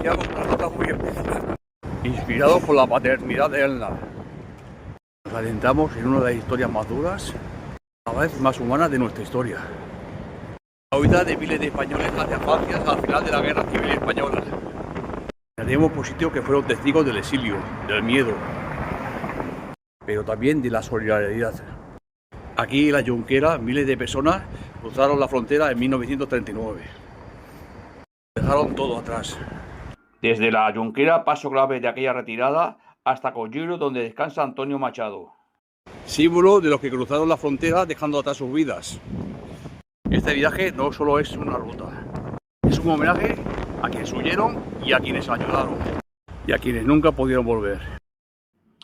iniciamos una ruta muy especial, inspirado por la paternidad de Elna. Nos adentramos en una de las historias más duras, a la vez más humanas de nuestra historia. La huida de miles de españoles hacia Francia al final de la Guerra Civil Española. Haremos por sitios que fueron testigos del exilio, del miedo, pero también de la solidaridad. Aquí en la Jonquera, miles de personas cruzaron la frontera en 1939. Dejaron todo atrás. Desde la Jonquera, paso clave de aquella retirada, hasta Colliro, donde descansa Antonio Machado. Símbolo de los que cruzaron la frontera dejando atrás sus vidas. Este viaje no solo es una ruta, es un homenaje a quienes huyeron y a quienes ayudaron, y a quienes nunca pudieron volver.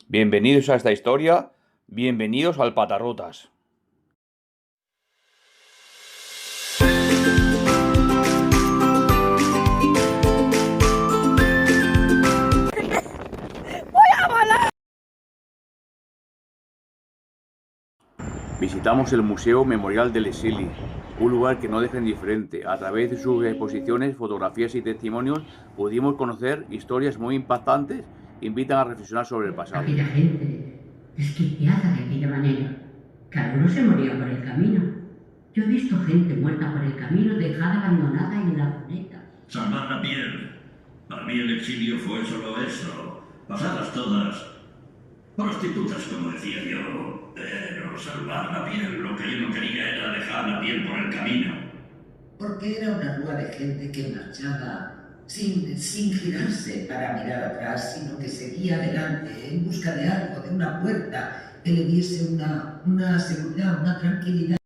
Bienvenidos a esta historia, bienvenidos al Patarrutas. Visitamos el Museo Memorial del Exili, un lugar que no deja indiferente. A través de sus exposiciones, fotografías y testimonios pudimos conocer historias muy impactantes que invitan a reflexionar sobre el pasado. Aquella gente desquiciada de aquella manera, que algunos se morían por el camino. Yo he visto gente muerta por el camino, dejada abandonada en la cuneta. Salvar la piel. Para mí el exilio fue solo eso. Pasadas todas. Prostitutas, como decía yo. Pero salvar la piel. Lo que yo no quería era dejar la piel por el camino. Porque era una rúa de gente que marchaba sin girarse para mirar atrás, sino que seguía adelante en busca de algo, de una puerta que le diese una seguridad, una tranquilidad.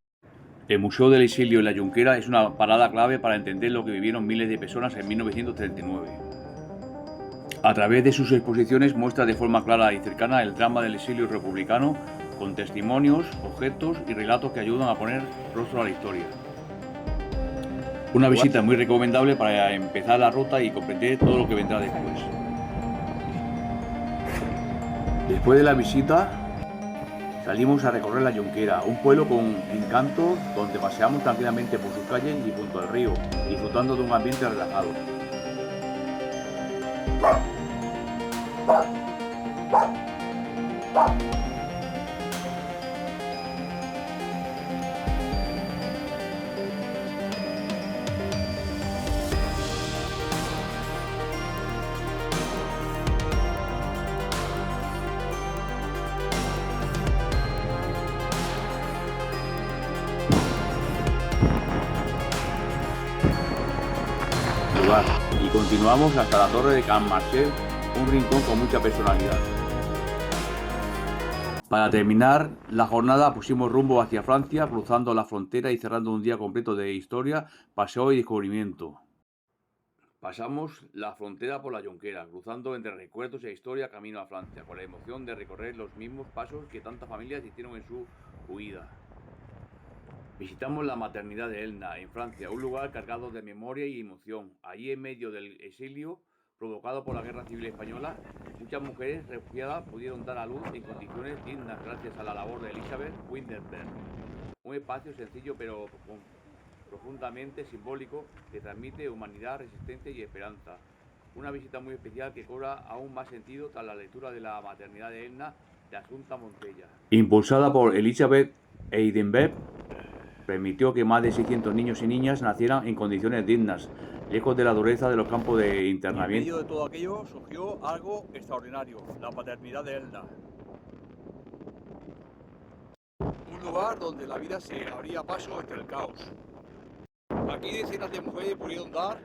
El Museo del Exilio en la Jonquera es una parada clave para entender lo que vivieron miles de personas en 1939. A través de sus exposiciones muestra de forma clara y cercana el drama del exilio republicano, con testimonios, objetos y relatos que ayudan a poner rostro a la historia. Una visita muy recomendable para empezar la ruta y comprender todo lo que vendrá después. Después de la visita, salimos a recorrer la Jonquera, un pueblo con encanto donde paseamos tranquilamente por sus calles y junto al río, disfrutando de un ambiente relajado. Y continuamos hasta la torre de Can Marcel, un rincón con mucha personalidad. Para terminar la jornada pusimos rumbo hacia Francia, cruzando la frontera y cerrando un día completo de historia, paseo y descubrimiento. Pasamos la frontera por la Jonquera, cruzando entre recuerdos e historia camino a Francia, con la emoción de recorrer los mismos pasos que tantas familias hicieron en su huida. Visitamos la maternidad de Elna, en Francia, un lugar cargado de memoria y emoción. Allí, en medio del exilio provocado por la Guerra Civil Española, muchas mujeres refugiadas pudieron dar a luz en condiciones dignas gracias a la labor de Elisabeth Winterberg. Un espacio sencillo pero profundamente simbólico que transmite humanidad, resistencia y esperanza. Una visita muy especial que cobra aún más sentido tras la lectura de la maternidad de Elna de Asunta Montella. Impulsada por Elisabeth Eidenberg, permitió que más de 600 niños y niñas nacieran en condiciones dignas, lejos de la dureza de los campos de internamiento. En medio de todo aquello surgió algo extraordinario, la paternidad de Elna. Un lugar donde la vida se abría paso entre el caos. Aquí decenas de mujeres pudieron dar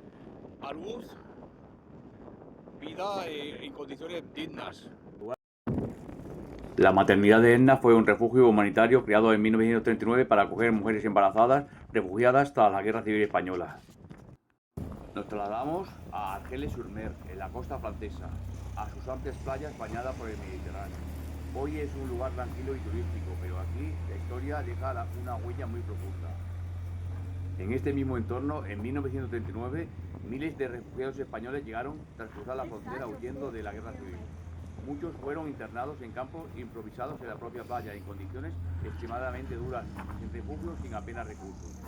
a luz vida en condiciones dignas. La maternidad de Elna fue un refugio humanitario creado en 1939 para acoger mujeres embarazadas refugiadas tras la Guerra Civil Española. Nos trasladamos a Argelès-sur-Mer, en la costa francesa, a sus amplias playas bañadas por el Mediterráneo. Hoy es un lugar tranquilo y turístico, pero aquí la historia deja una huella muy profunda. En este mismo entorno, en 1939, miles de refugiados españoles llegaron tras cruzar la frontera huyendo de la Guerra Civil. Muchos fueron internados en campos improvisados en la propia playa, en condiciones extremadamente duras, en refugios sin apenas recursos.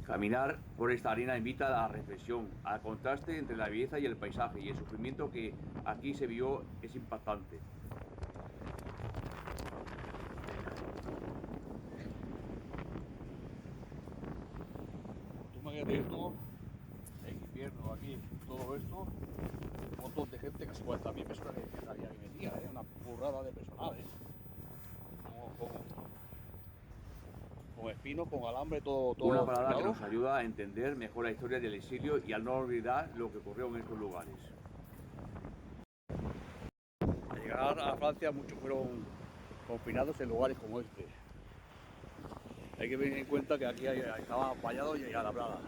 Caminar por esta arena invita a la reflexión, al contraste entre la belleza y el paisaje, y el sufrimiento que aquí se vio es impactante. Imagínate esto, en invierno aquí, todo esto, un montón de gente, casi 40.000 personas que había que metía, una burrada de personal, con espinos, con alambre, todo. Una parada que nos ayuda a entender mejor la historia del exilio y a no olvidar lo que ocurrió en estos lugares. Al llegar a Francia muchos fueron confinados en lugares como este. Hay que tener en cuenta que aquí estaba vallado y alabrada.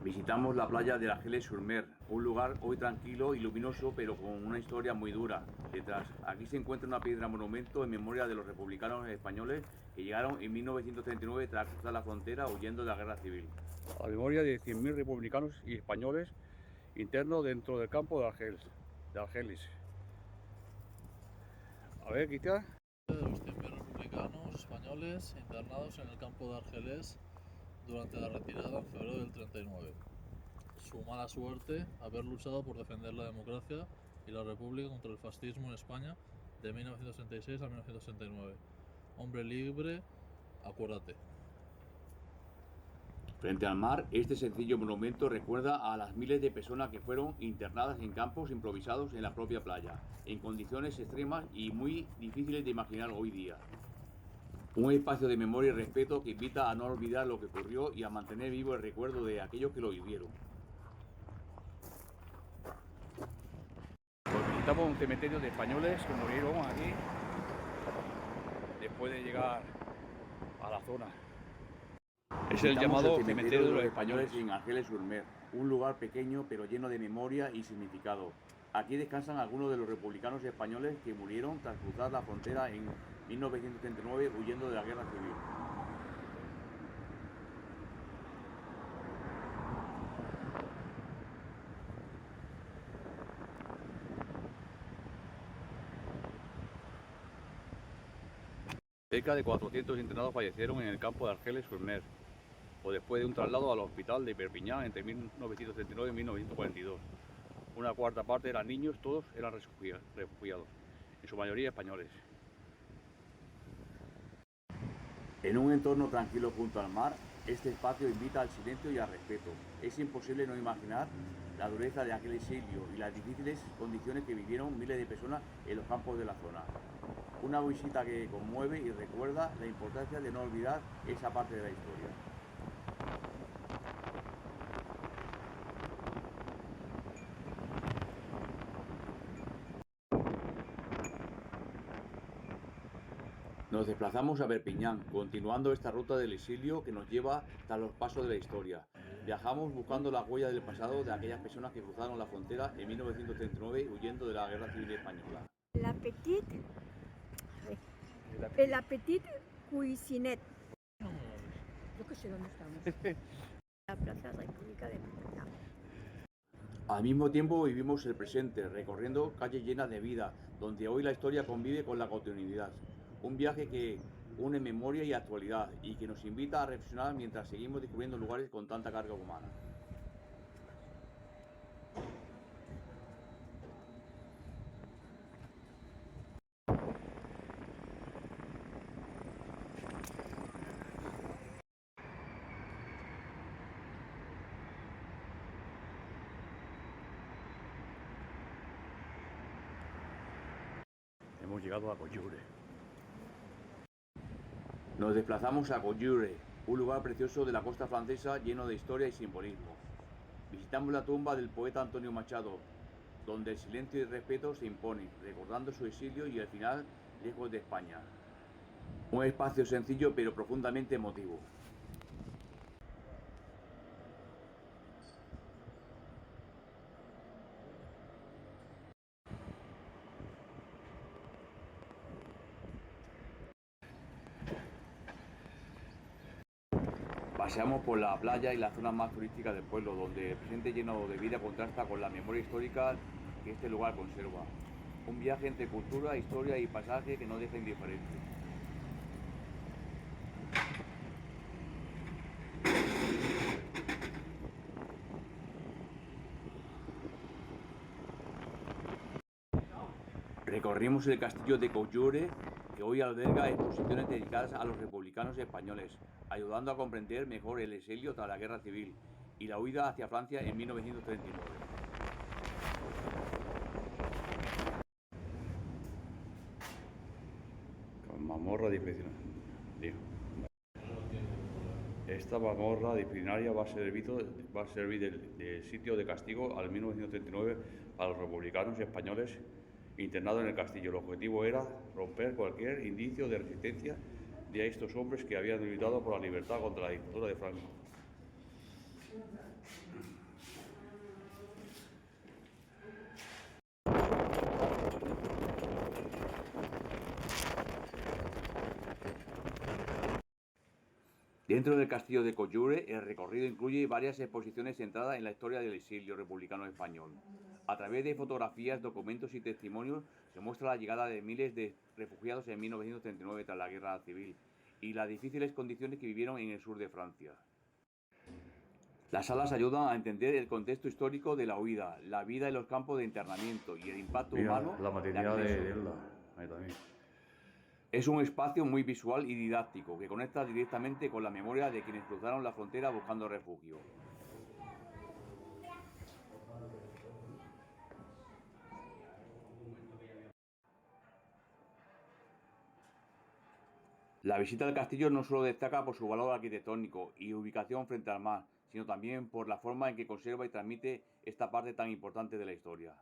Visitamos la playa de Argelès-sur-Mer, un lugar hoy tranquilo y luminoso, pero con una historia muy dura detrás. Aquí se encuentra una piedra monumento en memoria de los republicanos españoles que llegaron en 1939 tras cruzar la frontera huyendo de la guerra civil. A la memoria de 100.000 republicanos y españoles internos dentro del campo de Argelis. A ver, Cristian. De los 100.000 republicanos españoles internados en el campo de Argelés durante la retirada en febrero del 39. Su mala suerte, haber luchado por defender la democracia y la república contra el fascismo en España de 1936 a 1939. Hombre libre, acuérdate. Frente al mar, este sencillo monumento recuerda a las miles de personas que fueron internadas en campos improvisados en la propia playa, en condiciones extremas y muy difíciles de imaginar hoy día. Un espacio de memoria y respeto que invita a no olvidar lo que ocurrió y a mantener vivo el recuerdo de aquellos que lo vivieron. Pues visitamos un cementerio de españoles que murieron aquí después de llegar a la zona. Es el llamado cementerio de los españoles en Argelès-sur-Mer, un lugar pequeño pero lleno de memoria y significado. Aquí descansan algunos de los republicanos españoles que murieron tras cruzar la frontera en 1939 huyendo de la guerra civil. Cerca de 400 internados fallecieron en el campo de Argelès-sur-Mer, o después de un traslado al hospital de Perpiñán entre 1939 y 1942. Una cuarta parte eran niños, todos eran refugiados, en su mayoría españoles. En un entorno tranquilo junto al mar, este espacio invita al silencio y al respeto. Es imposible no imaginar la dureza de aquel exilio y las difíciles condiciones que vivieron miles de personas en los campos de la zona. Una visita que conmueve y recuerda la importancia de no olvidar esa parte de la historia. Nos desplazamos a Perpiñán, continuando esta ruta del exilio que nos lleva tras los pasos de la historia. Viajamos buscando las huellas del pasado de aquellas personas que cruzaron la frontera en 1939 huyendo de la Guerra Civil Española. La Petite Cuisinette. Yo que sé dónde estamos. La Plaza República de Perpiñán. Al mismo tiempo vivimos el presente, recorriendo calles llenas de vida, donde hoy la historia convive con la cotidianidad. Un viaje que une memoria y actualidad y que nos invita a reflexionar mientras seguimos descubriendo lugares con tanta carga humana. Hemos llegado a Coyure. Nos desplazamos a Coyure, un lugar precioso de la costa francesa lleno de historia y simbolismo. Visitamos la tumba del poeta Antonio Machado, donde el silencio y el respeto se imponen, recordando su exilio y al final lejos de España. Un espacio sencillo pero profundamente emotivo. Paseamos por la playa y la zona más turística del pueblo, donde el presente lleno de vida contrasta con la memoria histórica que este lugar conserva. Un viaje entre cultura, historia y paisaje que no deja indiferente. Recorrimos el castillo de Coyure, que hoy alberga exposiciones dedicadas a los republicanos españoles, ayudando a comprender mejor el exilio tras la Guerra Civil y la huida hacia Francia en 1939. Mazmorra disciplinaria. Esta mazmorra disciplinaria va a servir de sitio de castigo al 1939 a los republicanos españoles internados en el castillo. El objetivo era romper cualquier indicio de resistencia de estos hombres que habían luchado por la libertad contra la dictadura de Franco. Dentro del castillo de Coyure, el recorrido incluye varias exposiciones centradas en la historia del exilio republicano español. A través de fotografías, documentos y testimonios se muestra la llegada de miles de refugiados en 1939 tras la Guerra Civil y las difíciles condiciones que vivieron en el sur de Francia. Las salas ayudan a entender el contexto histórico de la huida, la vida en los campos de internamiento y el impacto humano. La maternidad de Elda, ahí también. Es un espacio muy visual y didáctico que conecta directamente con la memoria de quienes cruzaron la frontera buscando refugio. La visita al castillo no solo destaca por su valor arquitectónico y ubicación frente al mar, sino también por la forma en que conserva y transmite esta parte tan importante de la historia.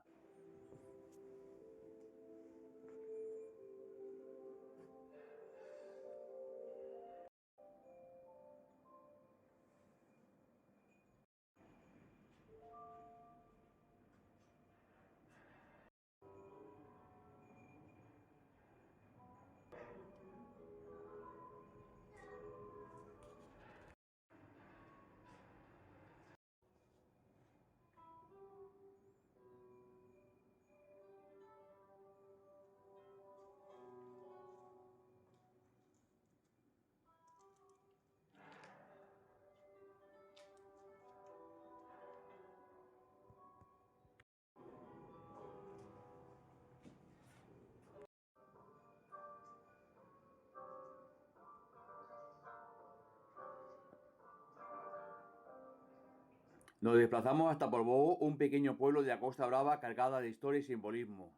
Nos desplazamos hasta Portbou, un pequeño pueblo de la Costa Brava cargada de historia y simbolismo.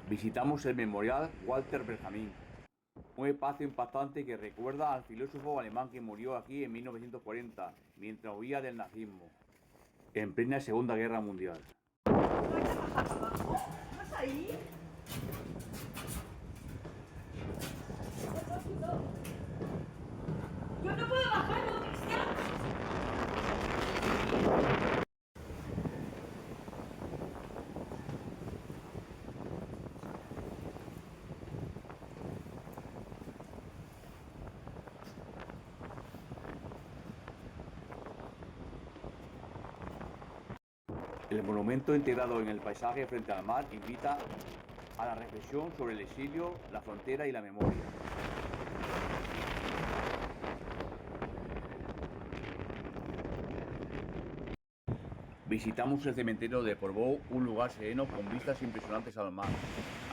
Visitamos el memorial Walter Benjamin, un espacio impactante que recuerda al filósofo alemán que murió aquí en 1940 mientras huía del nazismo, en plena Segunda Guerra Mundial. ¿Vas ahí? Yo no puedo bajar, ¿no, Cristian? El monumento integrado en el paisaje frente al mar invita a la reflexión sobre el exilio, la frontera y la memoria. Visitamos el cementerio de Portbou, un lugar sereno con vistas impresionantes al mar.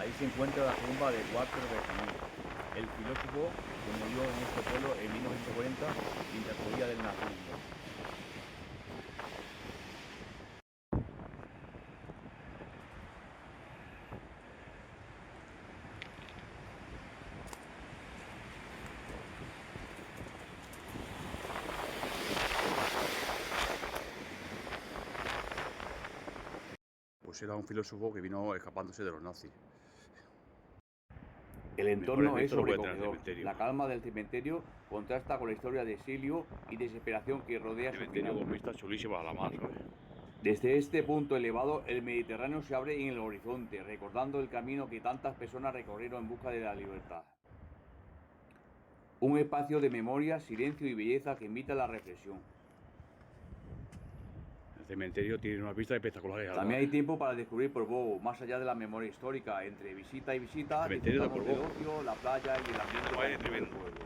Ahí se encuentra la tumba de Walter Benjamin, el filósofo que murió en este pueblo en 1940 mientras huía del nazismo. pues era un filósofo que vino escapándose de los nazis. El entorno Mejor es efecto no puede tener el sobrecogedor. cementerio. La calma del cementerio contrasta con la historia de exilio y desesperación que rodea su Cementerio final. con vistas chulísimas a la mar, ¿sabes? Desde este punto elevado, el Mediterráneo se abre en el horizonte, recordando el camino que tantas personas recorrieron en busca de la libertad. Un espacio de memoria, silencio y belleza que invita a la reflexión. El cementerio tiene unas vistas espectaculares. al También mar. hay tiempo para descubrir Portbou, más allá de la memoria histórica. Entre visita y visita, Cementerio de disfrutamos del Portbou. ocio, la playa y el ambiente Vaya tranquilo del tremendo. pueblo.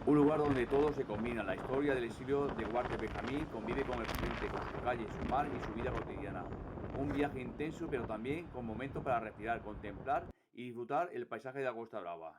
Un lugar donde todo se combina. La historia del exilio de Walter Benjamin convive con el presente, con su calle, su mar y su vida cotidiana. Un viaje intenso, pero también con momentos para respirar, contemplar y disfrutar el paisaje de la Costa Brava.